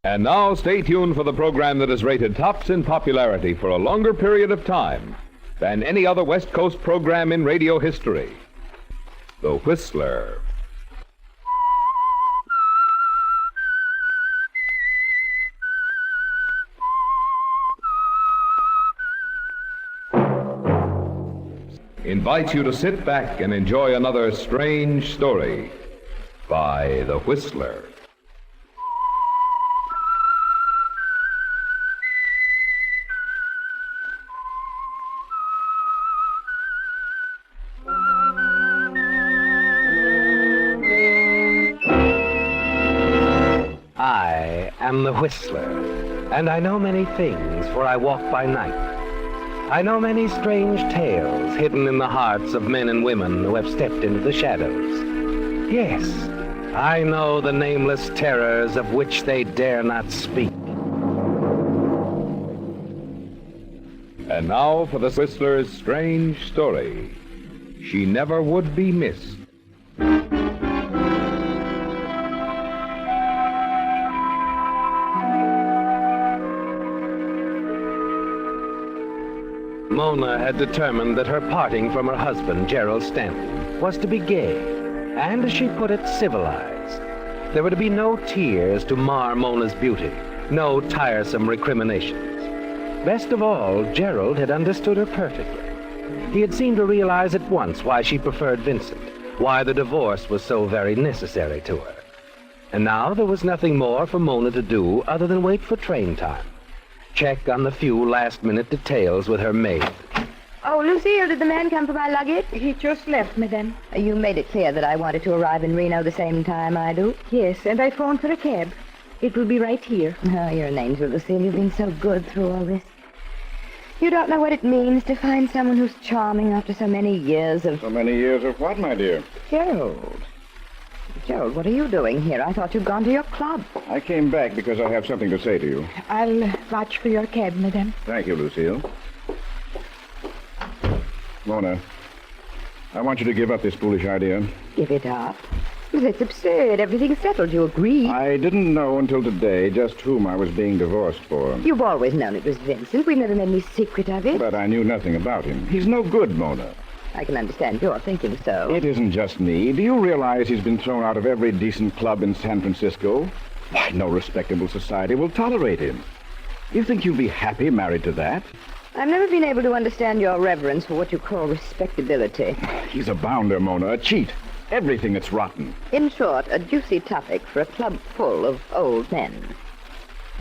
And now stay tuned for the program that is rated tops in popularity for a longer period of time than any other West Coast program in radio history. The Whistler. Invites you to sit back and enjoy another strange story by The Whistler. I am the Whistler, and I know many things, for I walk by night. I know many strange tales hidden in the hearts of men and women who have stepped into the shadows. Yes, I know the nameless terrors of which they dare not speak. And now for the Whistler's strange story. She never would be missed. Mona had determined that her parting from her husband, Gerald Stanton, was to be gay, and, as she put it, civilized. There were to be no tears to mar Mona's beauty, no tiresome recriminations. Best of all, Gerald had understood her perfectly. He had seemed to realize at once why she preferred Vincent, why the divorce was so very necessary to her. And now there was nothing more for Mona to do other than wait for train time. Check on the few last-minute details with her maid. Oh, Lucille, did the man come for my luggage? He just left, madame. You made it clear that I wanted to arrive in Reno the same time I do. Yes, and I phoned for a cab. It will be right here. Oh, you're an angel, Lucille. You've been so good through all this. You don't know what it means to find someone who's charming after so many years of... So many years of what, my dear? Gerald. Gerald, what are you doing here? I thought you'd gone to your club. I came back because I have something to say to you. I'll watch for your cab, madame. Thank you, Lucille. Mona, I want you to give up this foolish idea. Give it up? Well, it's absurd. Everything's settled. You agree. I didn't know until today just whom I was being divorced for. You've always known it was Vincent. We've never made any secret of it. But I knew nothing about him. He's no good, Mona. I can understand your thinking so. It isn't just me. Do you realize he's been thrown out of every decent club in San Francisco? Why, no respectable society will tolerate him. You think you'll be happy married to that? I've never been able to understand your reverence for what you call respectability. He's a bounder, Mona, a cheat. Everything that's rotten. In short, a juicy topic for a club full of old men.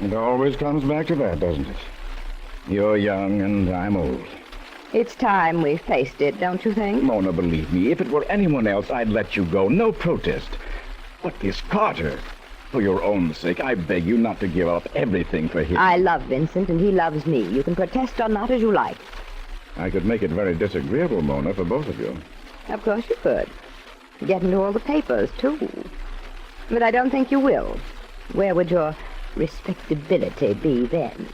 It always comes back to that, doesn't it? You're young and I'm old. It's time we faced it, don't you think? Mona, believe me, if it were anyone else, I'd let you go. No protest. But this Carter, for your own sake, I beg you not to give up everything for him. I love Vincent, and he loves me. You can protest or not as you like. I could make it very disagreeable, Mona, for both of you. Of course you could. Get into all the papers, too. But I don't think you will. Where would your respectability be then?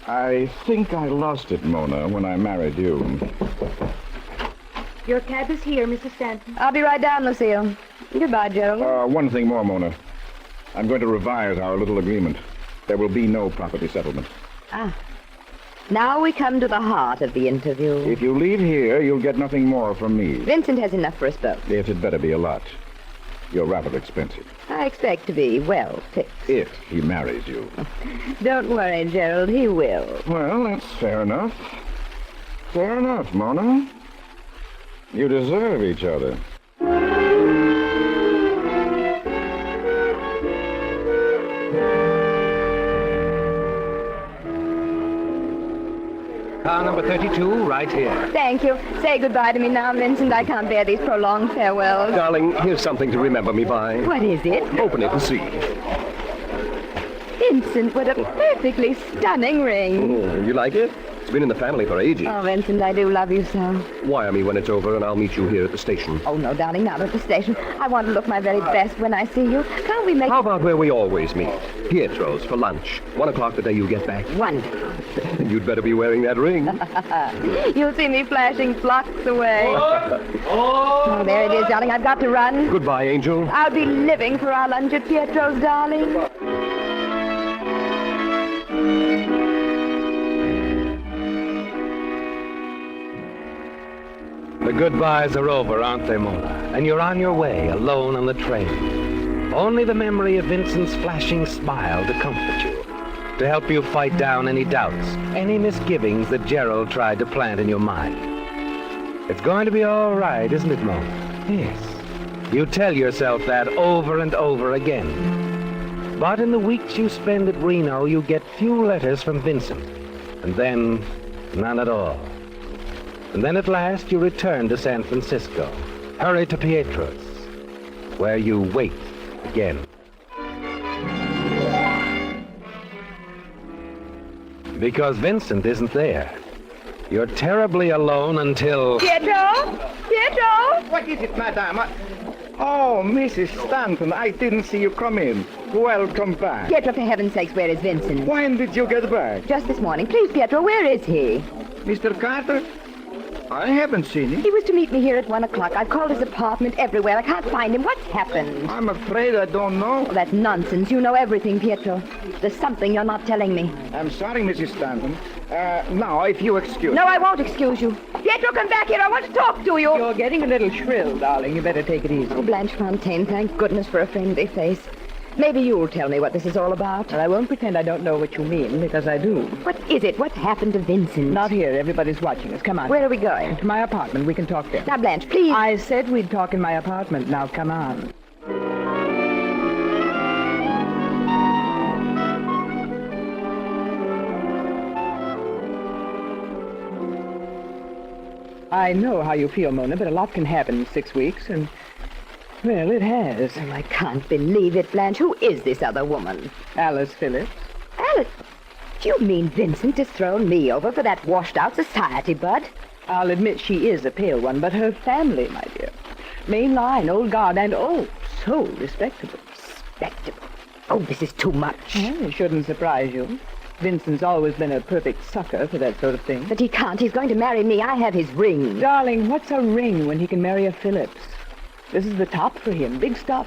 I think I lost it, Mona, when I married you. Your cab is here, Mrs. Stanton. I'll be right down, Lucille. Goodbye, Gerald. One thing more, Mona. I'm going to revise our little agreement. There will be no property settlement. Ah. Now we come to the heart of the interview. If you leave here, you'll get nothing more from me. Vincent has enough for us both. It had better be a lot. You're rather expensive. I expect to be well fixed. If he marries you. Don't worry, Gerald. He will. Well, that's fair enough. Fair enough, Mona. You deserve each other. Car number 32, right here. Thank you. Say goodbye to me now, Vincent. I can't bear these prolonged farewells. Darling, here's something to remember me by. What is it? Open it and see. Vincent, what a perfectly stunning ring. Oh, you like it? It's been in the family for ages. Oh, Vincent, I do love you so. Wire me when it's over and I'll meet you here at the station. Oh, no, darling, not at the station. I want to look my very best when I see you. Can't we make... How about where we always meet? Pietro's for lunch. 1 o'clock the day you get back. Wonderful. You'd better be wearing that ring. You'll see me flashing flocks away. Oh, there it is, darling. I've got to run. Goodbye, Angel. I'll be living for our lunch at Pietro's, darling. The goodbyes are over, aren't they, Mona? And you're on your way, alone on the train. Only the memory of Vincent's flashing smile to comfort you, to help you fight down any doubts, any misgivings that Gerald tried to plant in your mind. It's going to be all right, isn't it, Mona? Yes. You tell yourself that over and over again. But in the weeks you spend at Reno, you get few letters from Vincent, and then none at all. And then at last you return to San Francisco, hurry to Pietro's, where you wait again. Because Vincent isn't there. You're terribly alone until... Pietro? Pietro? What is it, madame? Oh, Mrs. Stanton, I didn't see you come in. Welcome back. Pietro, for heaven's sakes, where is Vincent? When did you get back? Just this morning. Please, Pietro, where is he? Mr. Carter? I haven't seen him. He was to meet me here at 1 o'clock. I've called his apartment everywhere. I can't find him. What's happened? I'm afraid I don't know. Oh, that's nonsense. You know everything, Pietro. There's something you're not telling me. I'm sorry, Mrs. Stanton. Now, if you excuse... No, I won't excuse you. Pietro, come back here. I want to talk to you. You're getting a little shrill, darling. You better take it easy. Oh, Blanche Fontaine, thank goodness for a friendly face. Maybe you'll tell me what this is all about. Well, I won't pretend I don't know what you mean, because I do. What is it? What happened to Vincent? Not here. Everybody's watching us. Come on. Where are we going? To my apartment. We can talk there. Now, Blanche, please. I said we'd talk in my apartment. Now, come on. I know how you feel, Mona, but a lot can happen in 6 weeks, and... well, it has. Oh, I can't believe it, Blanche. Who is this other woman? Alice Phillips. Alice? Do you mean Vincent has thrown me over for that washed-out society bud? I'll admit she is a pale one, but her family, my dear. Main line, old guard, and oh, so respectable. Respectable. Oh, this is too much. Well, it shouldn't surprise you. Vincent's always been a perfect sucker for that sort of thing. But he can't. He's going to marry me. I have his ring. Darling, what's a ring when he can marry a Phillips? This is the top for him. Big stuff.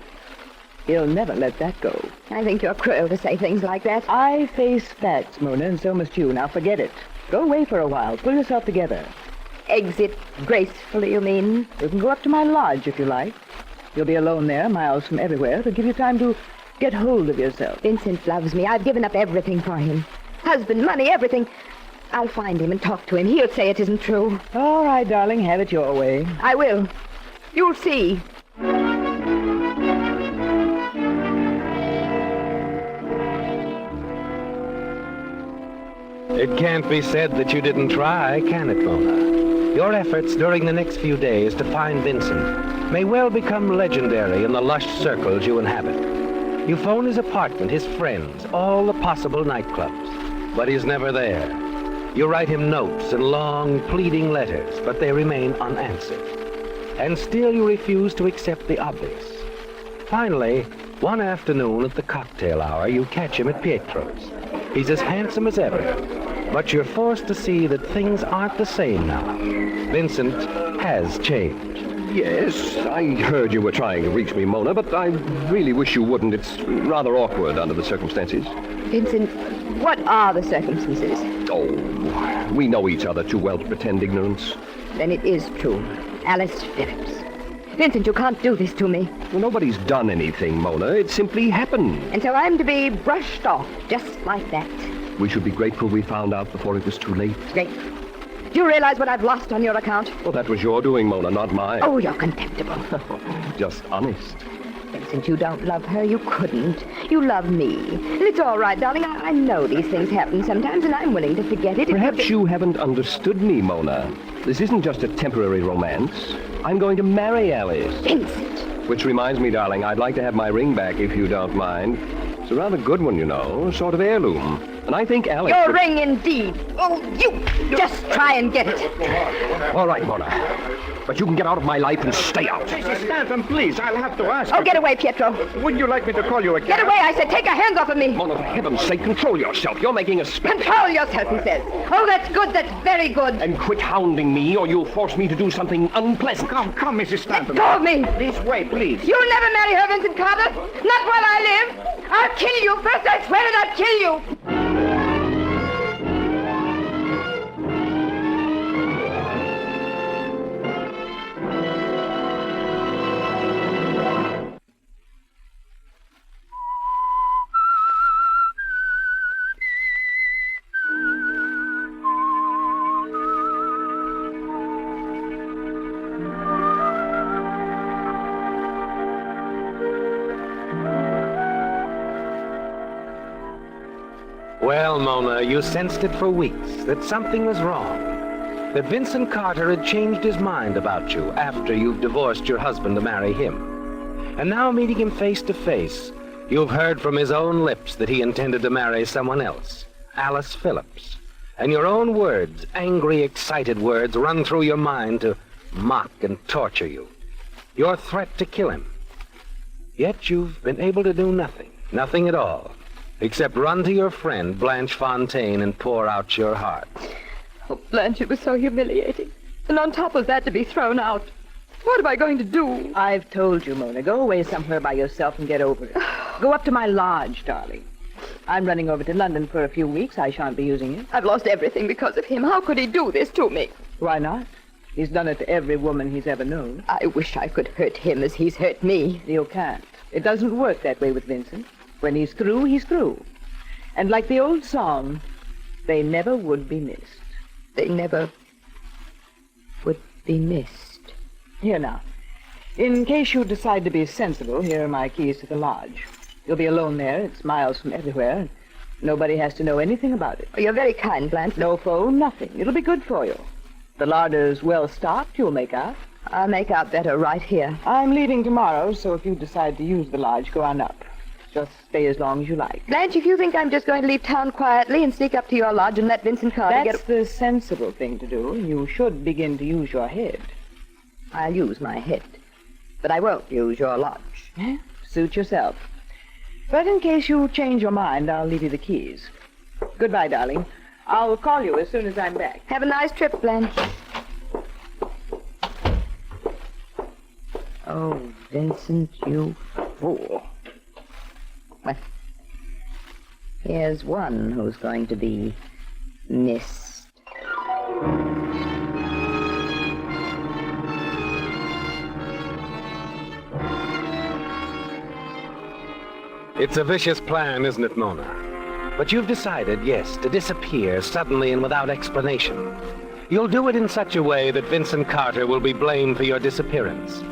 He'll never let that go. I think you're cruel to say things like that. I face facts, Mona, and so must you. Now forget it. Go away for a while. Pull yourself together. Exit gracefully, you mean? You can go up to my lodge if you like. You'll be alone there, miles from everywhere. It'll give you time to get hold of yourself. Vincent loves me. I've given up everything for him. Husband, money, everything. I'll find him and talk to him. He'll say it isn't true. All right, darling. Have it your way. I will. You'll see. It can't be said that you didn't try, can it, Mona? Your efforts during the next few days to find Vincent may well become legendary in the lush circles you inhabit. You phone his apartment, his friends, all the possible nightclubs, but he's never there. You write him notes and long, pleading letters, but they remain unanswered. And still you refuse to accept the obvious. Finally, one afternoon at the cocktail hour, you catch him at Pietro's. He's as handsome as ever, but you're forced to see that things aren't the same now. Vincent has changed. Yes, I heard you were trying to reach me, Mona, but I really wish you wouldn't. It's rather awkward under the circumstances. Vincent, what are the circumstances? Oh, we know each other too well to pretend ignorance. Then it is true. Alice Phillips. Vincent, you can't do this to me. Well, nobody's done anything, Mona. It simply happened. And so I'm to be brushed off just like that. We should be grateful we found out before it was too late. Great. Do you realize what I've lost on your account? Well, that was your doing, Mona, not mine. Oh, you're contemptible. Just honest. Vincent, you don't love her. You couldn't. You love me. And it's all right, darling. I know these things happen sometimes, and I'm willing to forget it. Perhaps you haven't understood me, Mona. This isn't just a temporary romance. I'm going to marry Alice. Vincent! Which reminds me, darling, I'd like to have my ring back if you don't mind. It's a rather good one, you know, sort of heirloom. And I think Alice... Your ring, indeed. Oh, you just try and get it. All right, Mona. But you can get out of my life and stay out. Mrs. Stanton, please, I'll have to ask Oh, you. get away, Pietro. Wouldn't you like me to call you a Get away, I said. Take your hands off of me. Mona, for heaven's sake, control yourself. You're making a spectacle. Control yourself, he says. Oh, that's good. That's very good. And quit hounding me, or you'll force me to do something unpleasant. Come, Mrs. Stanton. Go of me. Please wait, please. You'll never marry her, Vincent Carter. Not while I live. I'll kill you. First, I swear it, I'll kill you. Well, Mona, you sensed it for weeks, that something was wrong. That Vincent Carter had changed his mind about you after you've divorced your husband to marry him. And now, meeting him face to face, you've heard from his own lips that he intended to marry someone else, Alice Phillips. And your own words, angry, excited words, run through your mind to mock and torture you. Your threat to kill him. Yet you've been able to do nothing at all, except run to your friend, Blanche Fontaine, and pour out your heart. Oh, Blanche, it was so humiliating. And on top of that, to be thrown out. What am I going to do? I've told you, Mona. Go away somewhere by yourself and get over it. Go up to my lodge, darling. I'm running over to London for a few weeks. I shan't be using it. I've lost everything because of him. How could he do this to me? Why not? He's done it to every woman he's ever known. I wish I could hurt him as he's hurt me. You can't. It doesn't work that way with Vincent. When he's through, he's through. And like the old song, they never would be missed. They never would be missed. Here now. In case you decide to be sensible, here are my keys to the lodge. You'll be alone there. It's miles from everywhere. Nobody has to know anything about it. Oh, you're very kind, Blanche. No phone, nothing. It'll be good for you. The larder's well stocked, you'll make out. I'll make out better right here. I'm leaving tomorrow, so if you decide to use the lodge, go on up. Just stay as long as you like. Blanche, if you think I'm just going to leave town quietly and sneak up to your lodge and let Vincent Carter That's the sensible thing to do. You should begin to use your head. I'll use my head, but I won't use your lodge. Suit yourself. But in case you change your mind, I'll leave you the keys. Goodbye, darling. I'll call you as soon as I'm back. Have a nice trip, Blanche. Oh, Vincent, you fool. Well, here's one who's going to be missed. It's a vicious plan, isn't it, Mona? But you've decided, yes, to disappear suddenly and without explanation. You'll do it in such a way that Vincent Carter will be blamed for your disappearance.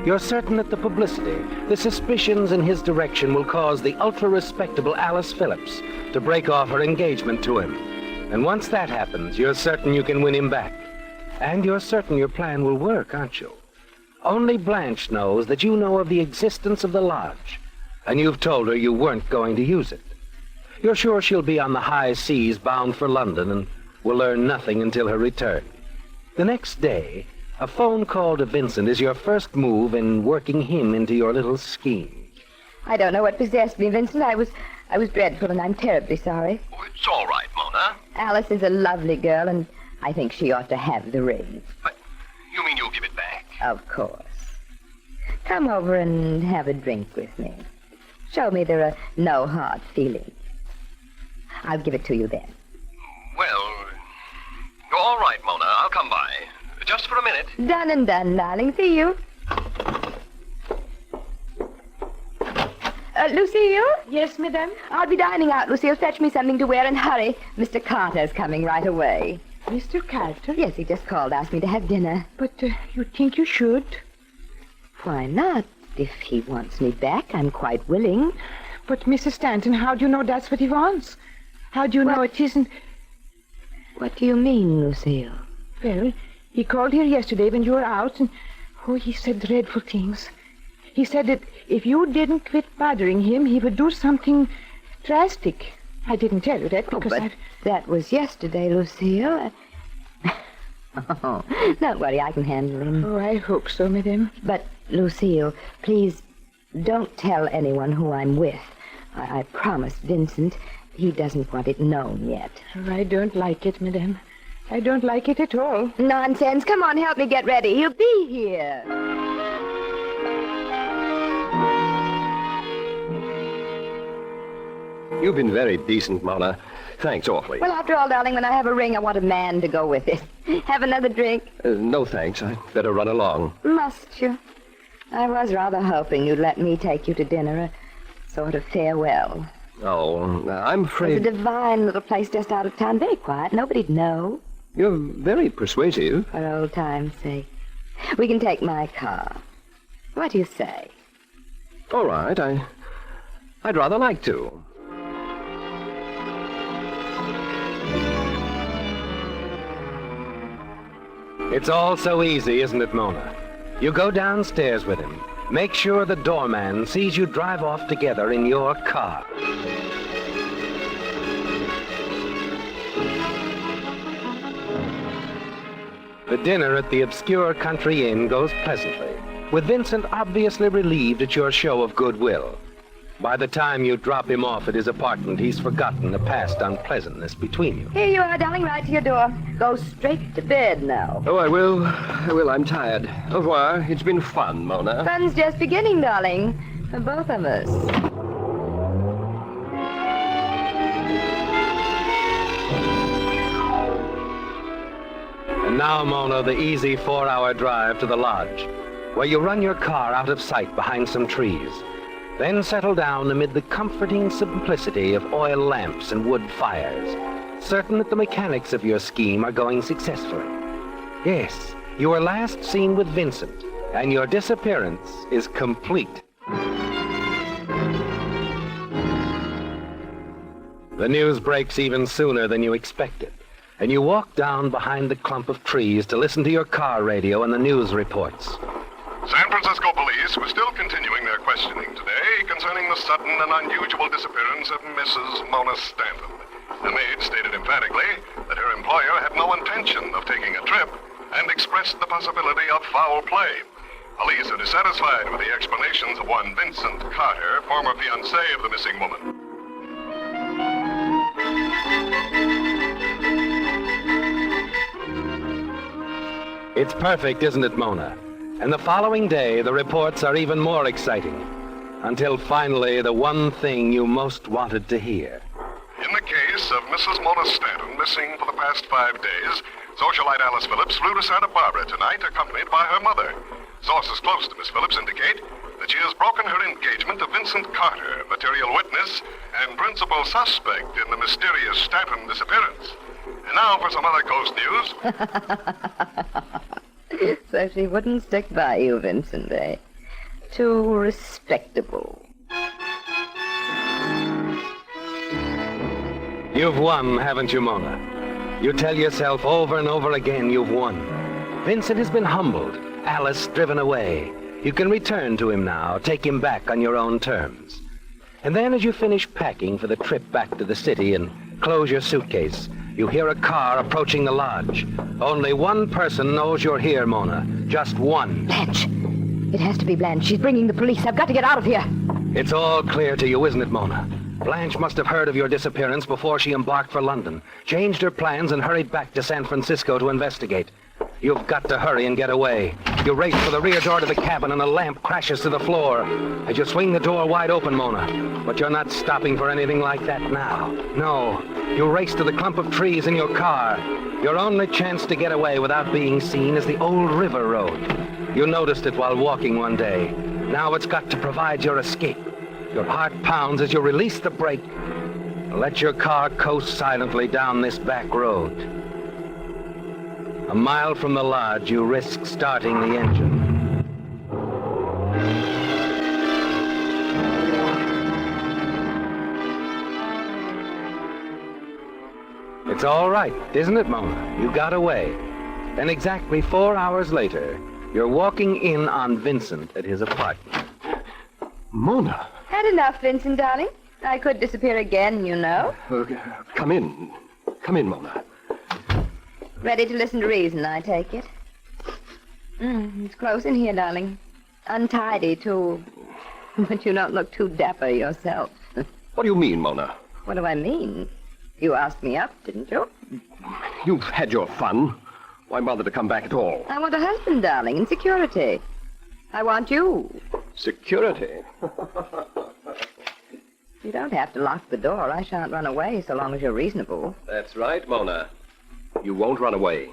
You're certain that the publicity, the suspicions in his direction will cause the ultra-respectable Alice Phillips to break off her engagement to him. And once that happens, you're certain you can win him back. And you're certain your plan will work, aren't you? Only Blanche knows that you know of the existence of the lodge, and you've told her you weren't going to use it. You're sure she'll be on the high seas bound for London and will learn nothing until her return. The next day, a phone call to Vincent is your first move in working him into your little scheme. I don't know what possessed me, Vincent. I was dreadful, and I'm terribly sorry. Oh, it's all right, Mona. Alice is a lovely girl, and I think she ought to have the ring. But you mean you'll give it back? Of course. Come over and have a drink with me. Show me there are no hard feelings. I'll give it to you then. Well, all right, Mona. I'll come by. Just for a minute. Done and done, darling. See you. Lucille? Yes, madame? I'll be dining out, Lucille. Fetch me something to wear and hurry. Mr. Carter's coming right away. Mr. Carter? Yes, he just called, asked me to have dinner. But you think you should? Why not? If he wants me back, I'm quite willing. But, Mrs. Stanton, how do you know that's what he wants? How do you know it isn't... What do you mean, Lucille? Well, he called here yesterday when you were out, and... Oh, he said dreadful things. He said that if you didn't quit bothering him, he would do something drastic. I didn't tell you that because that was yesterday, Lucille. Oh, don't worry, I can handle him. Oh, I hope so, madame. But, Lucille, please don't tell anyone who I'm with. I promised Vincent. He doesn't want it known yet. Oh, I don't like it, madame. I don't like it at all. Nonsense. Come on, help me get ready. He'll be here. You've been very decent, Mona. Thanks awfully. Well, after all, darling, when I have a ring, I want a man to go with it. Have another drink? No, thanks. I'd better run along. Must you? I was rather hoping you'd let me take you to dinner, a sort of farewell. Oh, I'm afraid... It's a divine little place just out of town. Very quiet. Nobody'd know. You're very persuasive. For old time's sake. We can take my car. What do you say? All right. I'd rather like to. It's all so easy, isn't it, Mona? You go downstairs with him. Make sure the doorman sees you drive off together in your car. The dinner at the obscure country inn goes pleasantly, with Vincent obviously relieved at your show of goodwill. By the time you drop him off at his apartment, he's forgotten the past unpleasantness between you. Here you are, darling, right to your door. Go straight to bed now. Oh, I will. I'm tired. Au revoir. It's been fun, Mona. Fun's just beginning, darling, for both of us. And now, Mona, the easy 4-hour drive to the lodge, where you run your car out of sight behind some trees. Then settle down amid the comforting simplicity of oil lamps and wood fires, certain that the mechanics of your scheme are going successfully. Yes, you were last seen with Vincent, and your disappearance is complete. The news breaks even sooner than you expected, and you walk down behind the clump of trees to listen to your car radio and the news reports. San Francisco police were still continuing their questioning today concerning the sudden and unusual disappearance of Mrs. Mona Stanton. The maid stated emphatically that her employer had no intention of taking a trip and expressed the possibility of foul play. Police are dissatisfied with the explanations of one Vincent Carter, former fiancé of the missing woman. It's perfect, isn't it, Mona? And the following day, the reports are even more exciting. Until finally, the one thing you most wanted to hear. In the case of Mrs. Mona Stanton, missing for the past 5 days, socialite Alice Phillips flew to Santa Barbara tonight, accompanied by her mother. Sources close to Miss Phillips indicate that she has broken her engagement to Vincent Carter, material witness and principal suspect in the mysterious Stanton disappearance. And now for some other ghost news. So she wouldn't stick by you, Vincent, eh? Too respectable. You've won, haven't you, Mona? You tell yourself over and over again you've won. Vincent has been humbled, Alice driven away. You can return to him now, take him back on your own terms. And then as you finish packing for the trip back to the city and close your suitcase, you hear a car approaching the lodge. Only one person knows you're here, Mona. Just one. Blanche. It has to be Blanche. She's bringing the police. I've got to get out of here. It's all clear to you, isn't it, Mona? Blanche must have heard of your disappearance before she embarked for London, changed her plans, and hurried back to San Francisco to investigate. You've got to hurry and get away. You race for the rear door to the cabin, and a lamp crashes to the floor. As you swing the door wide open, Mona. But you're not stopping for anything like that now. No. You race to the clump of trees in your car. Your only chance to get away without being seen is the old river road. You noticed it while walking one day. Now it's got to provide your escape. Your heart pounds as you release the brake. Let your car coast silently down this back road. A mile from the lodge, you risk starting the engine. It's all right, isn't it, Mona? You got away. Then exactly 4 hours later, you're walking in on Vincent at his apartment. Mona. Had enough, Vincent, darling. I could disappear again, you know. Come in. Come in, Mona. Ready to listen to reason, I take it. It's close in here, darling. Untidy, too. But you don't look too dapper yourself. What do you mean, Mona? What do I mean? You asked me up, didn't you? You've had your fun. Why bother to come back at all? I want a husband, darling, and security. I want you. Security? You don't have to lock the door. I shan't run away so long as you're reasonable. That's right, Mona. You won't run away.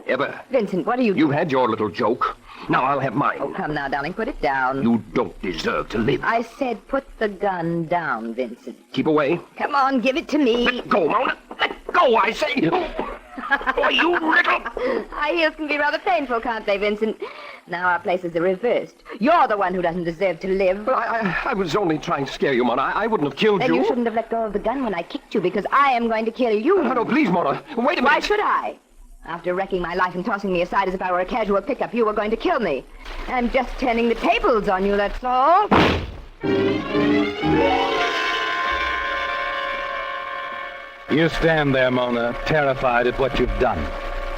Ever. Vincent, what are you You had your little joke. Now I'll have mine. Oh, come now, darling, put it down. You don't deserve to live. I said put the gun down, Vincent. Keep away. Come on, give it to me. Let go, Mona. Let go, I say. Boy, you little... High heels can be rather painful, can't they, Vincent? Now our places are reversed. You're the one who doesn't deserve to live. Well, I was only trying to scare you, Mona. I wouldn't have killed Then you. you shouldn't have let go of the gun when I kicked you, because I am going to kill you. No, please, Mona. Wait a minute. Why should I? After wrecking my life and tossing me aside as if I were a casual pickup, you were going to kill me. I'm just turning the tables on you, that's all. You stand there, Mona, terrified at what you've done.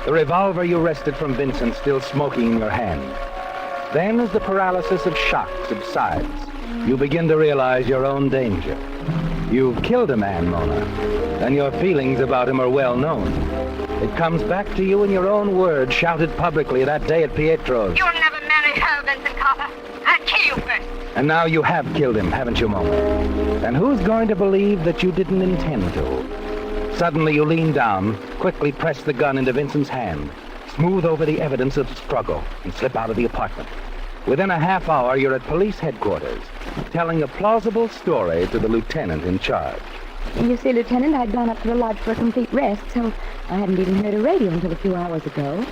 The revolver you wrested from Vincent still smoking in your hand. Then, as the paralysis of shock subsides, you begin to realize your own danger. You've killed a man, Mona, and your feelings about him are well known. It comes back to you in your own words, shouted publicly that day at Pietro's. You'll never marry her, Vincent Carter. I'll kill you first. And now you have killed him, haven't you, Mona? And who's going to believe that you didn't intend to? Suddenly you lean down, quickly press the gun into Vincent's hand, smooth over the evidence of the struggle, and slip out of the apartment. Within a half hour, you're at police headquarters, telling a plausible story to the lieutenant in charge. You see, Lieutenant, I'd gone up to the lodge for a complete rest, so I hadn't even heard a radio until a few hours ago.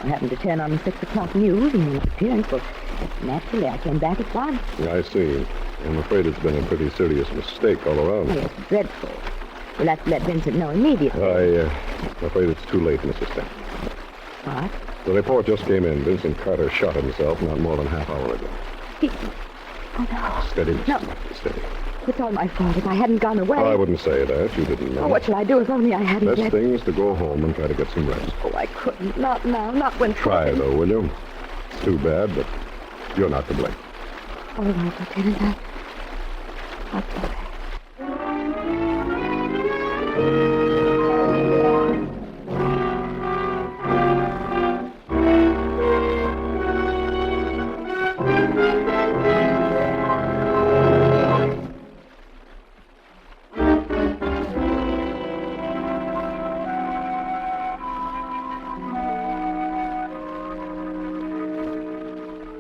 I happened to turn on the 6 o'clock news, and when appearance, well, naturally, I came back at once. I see. I'm afraid it's been a pretty serious mistake all around. Yes, dreadful. We'll have to let Vincent know immediately. I'm afraid it's too late, Mrs. Stanton. What? The report just came in. Vincent Carter shot himself not more than half hour ago. Oh, no. Steady, Mrs. No. Stanton, steady. It's all my fault. If I hadn't gone away... I wouldn't say that. You didn't know. Oh, what shall I do if only I hadn't... Best thing is to go home and try to get some rest. Oh, I couldn't. Not now. Not when... Try, though, will you? It's too bad, but you're not to blame. All right, Lieutenant. I'll try.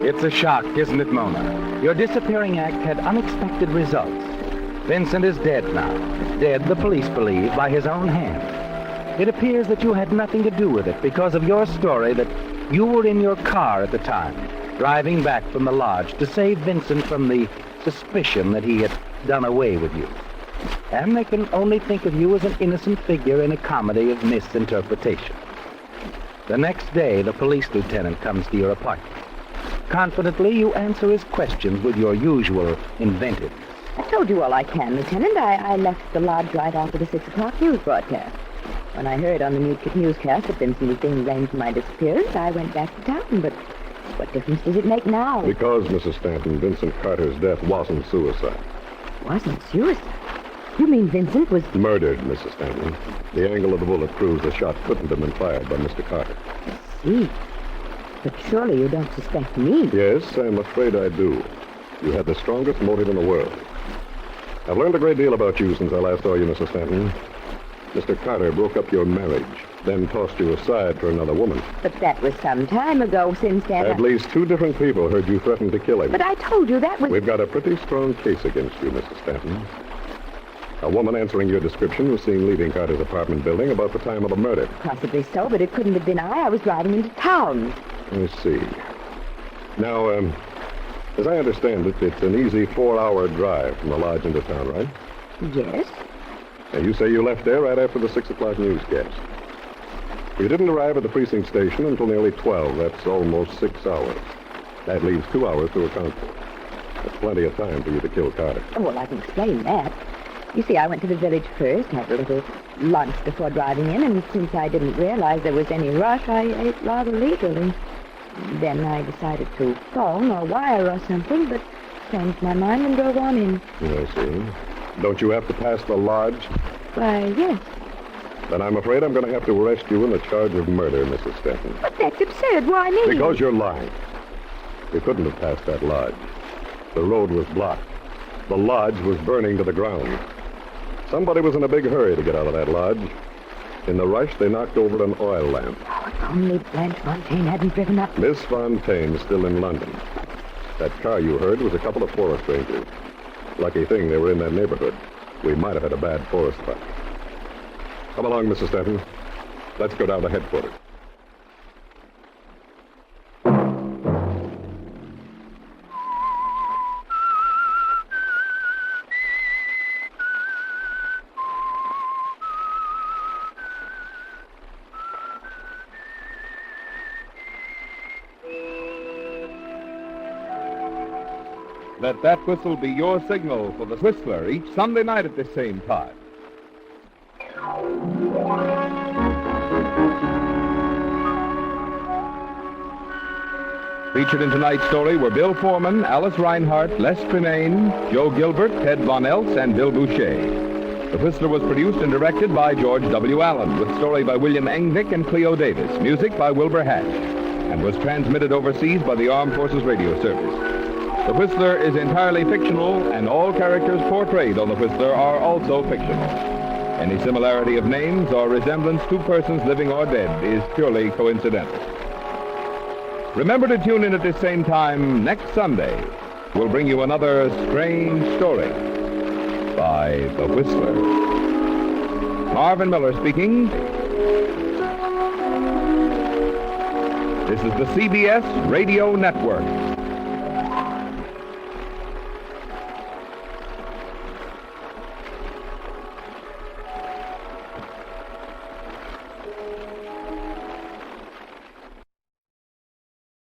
It's a shock, isn't it, Mona? Your disappearing act had unexpected results. Vincent is dead now. Dead, the police believe, by his own hand. It appears that you had nothing to do with it because of your story that you were in your car at the time, driving back from the lodge to save Vincent from the suspicion that he had done away with you. And they can only think of you as an innocent figure in a comedy of misinterpretation. The next day, the police lieutenant comes to your apartment. Confidently, you answer his questions with your usual inventiveness. I told you all I can, Lieutenant. I left the lodge right after the 6 o'clock news broadcast. When I heard on the newscast that Vincent was being blamed for my disappearance, I went back to town, but what difference does it make now? Because, Mrs. Stanton, Vincent Carter's death wasn't suicide. Wasn't suicide? You mean Vincent was... Murdered, Mrs. Stanton. The angle of the bullet proves the shot couldn't have been fired by Mr. Carter. I see. But surely you don't suspect me. Yes, I'm afraid I do. You had the strongest motive in the world. I've learned a great deal about you since I last saw you, Mrs. Stanton. Mr. Carter broke up your marriage, then tossed you aside for another woman. But that was some time ago. Since then... At least 2 different people heard you threaten to kill him. But I told you that was... We've got a pretty strong case against you, Mrs. Stanton. A woman answering your description was seen leaving Carter's apartment building about the time of the murder. Possibly so, but it couldn't have been I. I was driving into town. I see. Now, as I understand it, it's an easy 4-hour drive from the lodge into town, right? Yes. And you say you left there right after the 6 o'clock newscast. You didn't arrive at the precinct station until nearly 12. That's almost 6 hours. That leaves 2 hours to account for. That's plenty of time for you to kill Carter. Oh, well, I can explain that. You see, I went to the village first, had a little lunch before driving in, and since I didn't realize there was any rush, I ate rather leisurely. Then I decided to phone or wire or something, but changed my mind and drove on in. I see. Don't you have to pass the lodge? Why, yes. Then I'm afraid I'm going to have to arrest you in the charge of murder, Mrs. Stanton. But that's absurd. Why me? Because you're lying. You couldn't have passed that lodge. The road was blocked. The lodge was burning to the ground. Somebody was in a big hurry to get out of that lodge. In the rush, they knocked over an oil lamp. Oh, if only Blanche Fontaine hadn't driven up. Miss Fontaine's still in London. That car you heard was a couple of forest rangers. Lucky thing they were in that neighborhood. We might have had a bad forest fire. Come along, Mrs. Stanton. Let's go down to headquarters. Let that whistle be your signal for the Whistler each Sunday night at the same time. Featured in tonight's story were Bill Foreman, Alice Reinhardt, Les Tremaine, Joe Gilbert, Ted Von Eltz, and Bill Boucher. The Whistler was produced and directed by George W. Allen, with story by William Engnick and Cleo Davis, music by Wilbur Hatch, and was transmitted overseas by the Armed Forces Radio Service. The Whistler is entirely fictional, and all characters portrayed on The Whistler are also fictional. Any similarity of names or resemblance to persons living or dead is purely coincidental. Remember to tune in at this same time next Sunday. We'll bring you another strange story by The Whistler. Marvin Miller speaking. This is the CBS Radio Network.